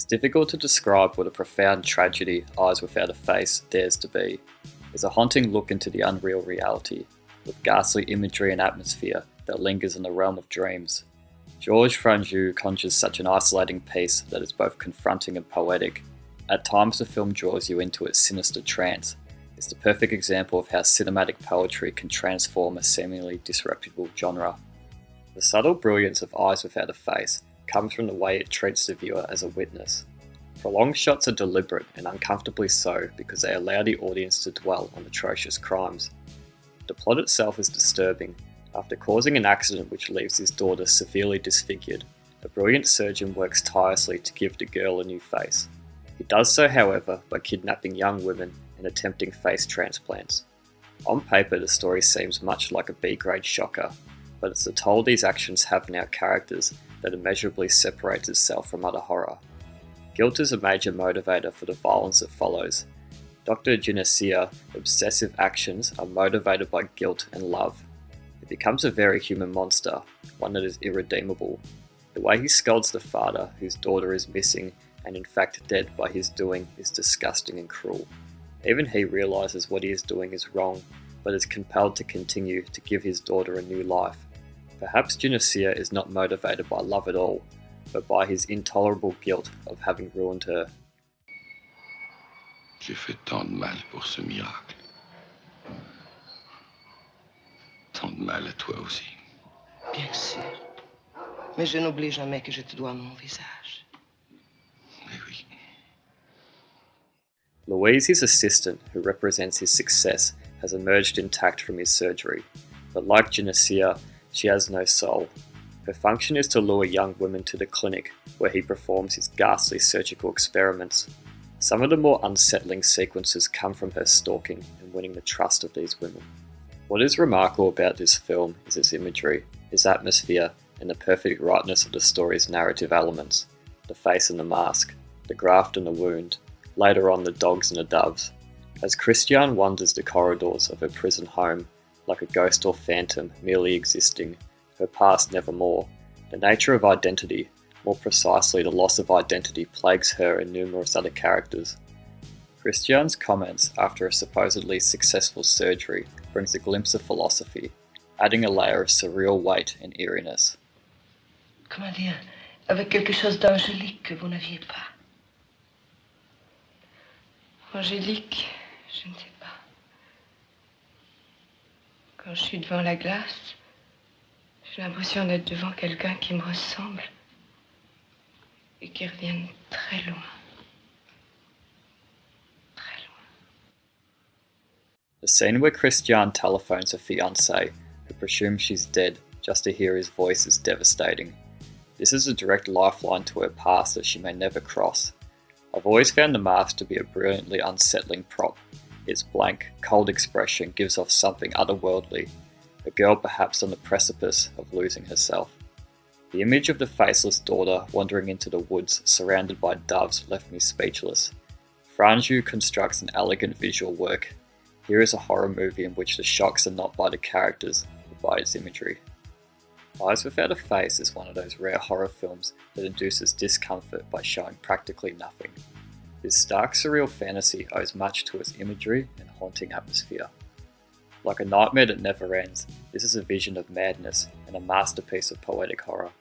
It's difficult to describe what a profound tragedy Eyes Without a Face dares to be. It's a haunting look into the unreal reality, with ghastly imagery and atmosphere that lingers in the realm of dreams. Georges Franju conjures such an isolating piece that is both confronting and poetic. At times the film draws you into its sinister trance. It's the perfect example of how cinematic poetry can transform a seemingly disreputable genre. The subtle brilliance of Eyes Without a Face comes from the way it treats the viewer as a witness. Prolonged shots are deliberate and uncomfortably so because they allow the audience to dwell on atrocious crimes. The plot itself is disturbing. After causing an accident which leaves his daughter severely disfigured, a brilliant surgeon works tirelessly to give the girl a new face. He does so, however, by kidnapping young women and attempting face transplants. On paper, the story seems much like a B-grade shocker, but it's the toll these actions have in our characters that immeasurably separates itself from other horror. Guilt is a major motivator for the violence that follows. Dr. Genesia' obsessive actions are motivated by guilt and love. It becomes a very human monster, one that is irredeemable. The way he scolds the father, whose daughter is missing and in fact dead by his doing, is disgusting and cruel. Even he realizes what he is doing is wrong, but is compelled to continue to give his daughter a new life. Perhaps Genesia is not motivated by love at all, but by his intolerable guilt of having ruined her. J'ai fait tant de mal pour ce miracle. Tant de mal à toi aussi. Bien sûr. Mais je n'oublie jamais que je te dois mon visage. Mais oui. Louise, his assistant, who represents his success, has emerged intact from his surgery, but like Genesia, she has no soul. Her function is to lure young women to the clinic, where he performs his ghastly surgical experiments. Some of the more unsettling sequences come from her stalking and winning the trust of these women. What is remarkable about this film is its imagery, its atmosphere, and the perfect rightness of the story's narrative elements. The face and the mask, the graft and the wound, later on the dogs and the doves. As Christiane wanders the corridors of her prison home, like a ghost or phantom merely existing, her past nevermore, the nature of identity, more precisely the loss of identity, plagues her and numerous other characters. Christiane's comments after a supposedly successful surgery brings a glimpse of philosophy, adding a layer of surreal weight and eeriness. Comment dire, avec quelque chose d'angélique que vous n'aviez pas. Angélique, je ne sais pas. Quand je suis devant la glace, j'ai l'impression d'être devant quelqu'un qui me ressemble et qui revient très loin. Très loin. The scene where Christiane telephones her fiancé, who presumes she's dead just to hear his voice, is devastating. This is a direct lifeline to her past that she may never cross. I've always found the mask to be a brilliantly unsettling prop. Its blank, cold expression gives off something otherworldly, a girl perhaps on the precipice of losing herself. The image of the faceless daughter wandering into the woods surrounded by doves left me speechless. Franju constructs an elegant visual work. Here is a horror movie in which the shocks are not by the characters, but by its imagery. Eyes Without a Face is one of those rare horror films that induces discomfort by showing practically nothing. This stark surreal fantasy owes much to its imagery and haunting atmosphere. Like a nightmare that never ends, this is a vision of madness and a masterpiece of poetic horror.